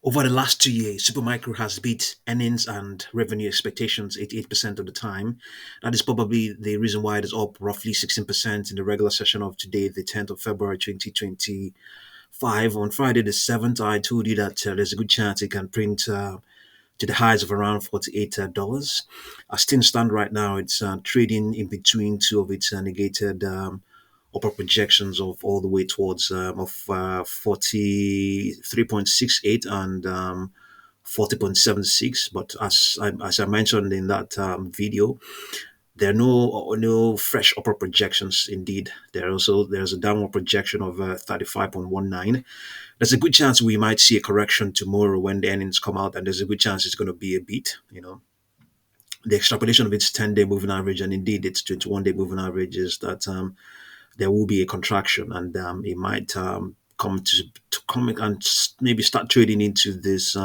Over the last 2 years, Supermicro has beat earnings and revenue expectations 88% of the time. That is probably the reason why it is up roughly 16% in the regular session of today, the 10th of February 2025. On Friday, the 7th, I told you that there's a good chance it can print to the highs of around $48. As things stand right now, it's trading in between two of its negated upper projections of all the way towards of 43.68 and 40.76. But as I mentioned in that video, there are no fresh upper projections. Indeed, there's a downward projection of 35.19. There's a good chance we might see a correction tomorrow when the earnings come out, and there's a good chance it's going to be a beat. The extrapolation of its 10-day moving average and indeed its 21-day moving average is that there will be a contraction, and it might come and maybe start trading into this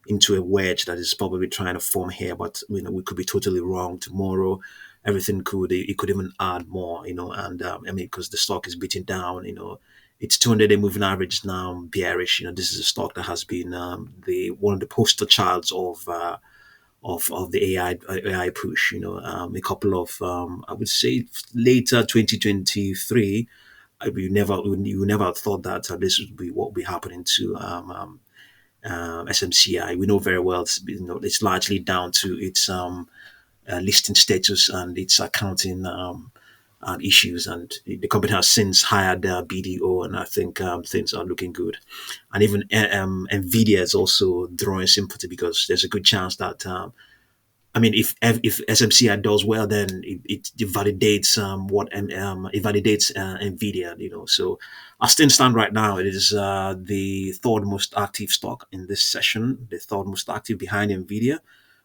into a wedge that is probably trying to form here. But we could be totally wrong. Tomorrow, everything could even add more. And I mean, because the stock is beating down. Its 200-day moving average is now bearish. This is a stock that has been the one of the poster childs of the AI push. A couple of I would say later 2023. We never thought that this would be what would be happening to SMCI. We know very well it's largely down to its listing status and its accounting issues. And the company has since hired BDO, and I think things are looking good. And even NVIDIA is also drawing sympathy because there's a good chance that I mean, if SMCI does well, then it validates it validates Nvidia. So as things stand right now, it is the third most active stock in this session, the third most active behind Nvidia,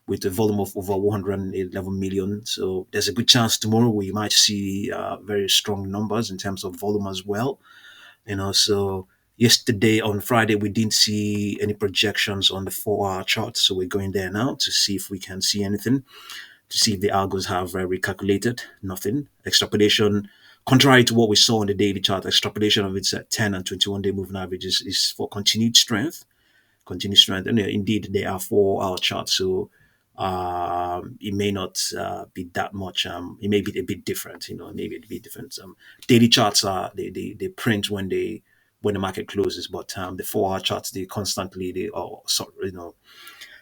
with a volume of over 111 million. So there's a good chance tomorrow we might see very strong numbers in terms of volume as well. So yesterday on Friday we didn't see any projections on the 4-hour chart, so we're going there now to see if we can see anything, to see if the algos have recalculated. Nothing. Extrapolation, contrary to what we saw on the daily chart, extrapolation of its 10 and 21-day moving averages is for continued strength. And indeed they are 4-hour charts, so it may not be that much. It may be a bit different. Maybe a bit different. Daily charts are they print when the market closes, but the 4-hour charts they are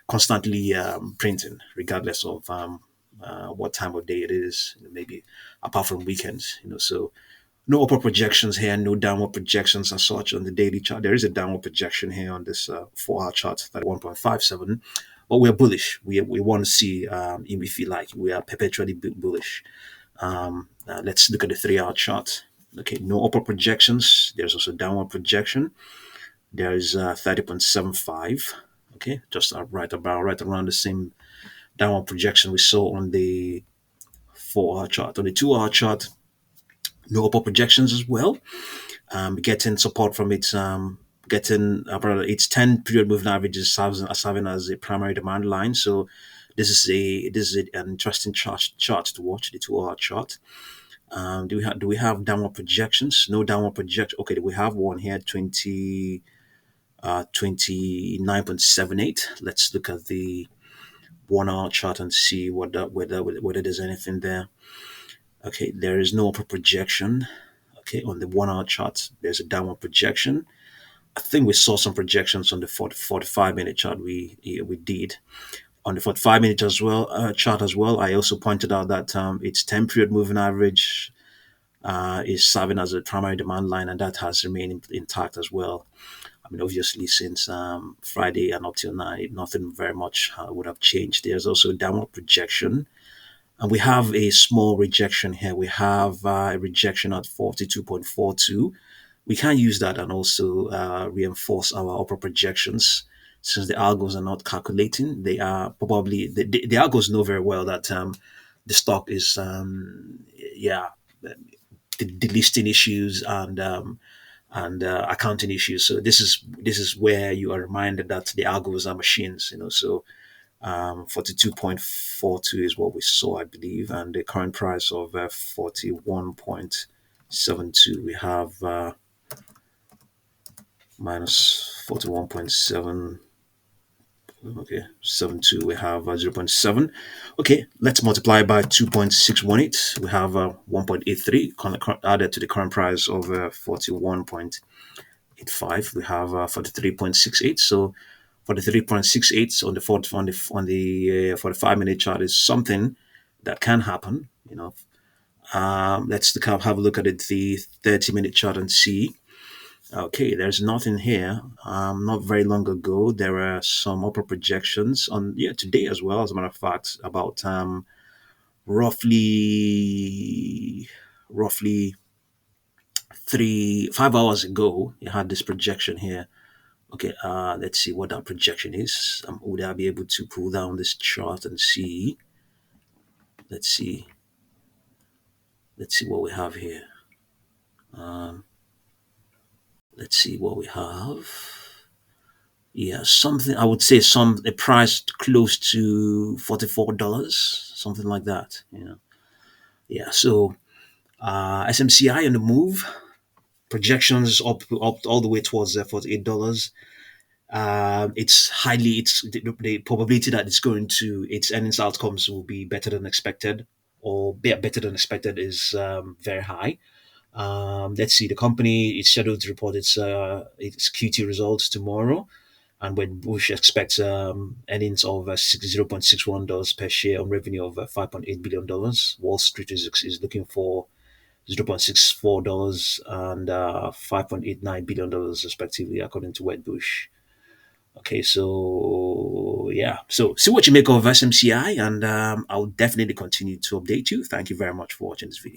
constantly printing regardless of what time of day it is. Maybe apart from weekends. So no upper projections here, no downward projections as such on the daily chart. There is a downward projection here on this 4-hour chart, 1.57, but we're bullish. We want to see, if you like, we are perpetually bullish. Let's look at the 3-hour chart. Okay, no upper projections. There's also downward projection. There is 30.75. Okay, just right around the same downward projection we saw on the 4-hour chart. On the 2-hour chart, no upper projections as well. Getting support from its 10 period moving averages serving as a primary demand line. So this is an interesting chart to watch, the 2-hour chart. Do we have downward projections? No downward projection. Okay, we have one here, 29.78. Let's look at the 1-hour chart and see whether there's anything there. Okay, there is no upper projection. Okay, on the 1-hour chart, there's a downward projection. I think we saw some projections on the 45-minute chart. We did on the 45-minute as well chart as well. I also pointed out that its 10-period moving average is serving as a primary demand line, and that has remained intact as well. I mean, obviously, since Friday and up till now, nothing very much would have changed. There's also a downward projection, and we have a small rejection here. We have a rejection at 42.42. We can use that and also reinforce our upper projections. Since the algos are not calculating, they are probably the algos know very well that the stock is the listing issues and accounting issues. So this is where you are reminded that the algos are machines. So 42.42 is what we saw, I believe, and the current price of 41.72. We have minus 41.7. Okay, 72. We have 0.7. Okay, let's multiply by 2.618. We have 1.83 added to the current price of 41.85. We have 43.68. So 43.68 on the for the 5 minute chart is something that can happen. Let's have a look at the 30-minute chart and see. Okay, there's nothing here. Not very long ago, there were some upper projections on today as well. As a matter of fact, about roughly 5 hours ago, you had this projection here. Okay, let's see what that projection is. Would I be able to pull down this chart and see? Let's see. Let's see what we have here. Let's see what we have. Yeah, something I would say a price close to $44, something like that. Yeah. So SMCI on the move. Projections up all the way towards $48. It's the probability that its earnings outcomes will be better than expected, or better than expected, is very high. Let's see. The company is scheduled to report its Q2 results tomorrow, and when Bush expects earnings of $0.61 per share on revenue of $5.8 billion. Wall Street is looking for $0.64 and $5.89 billion respectively, according to Wedbush. Okay, so yeah, so see what you make of SMCI, and I'll definitely continue to update you. Thank you very much for watching this video.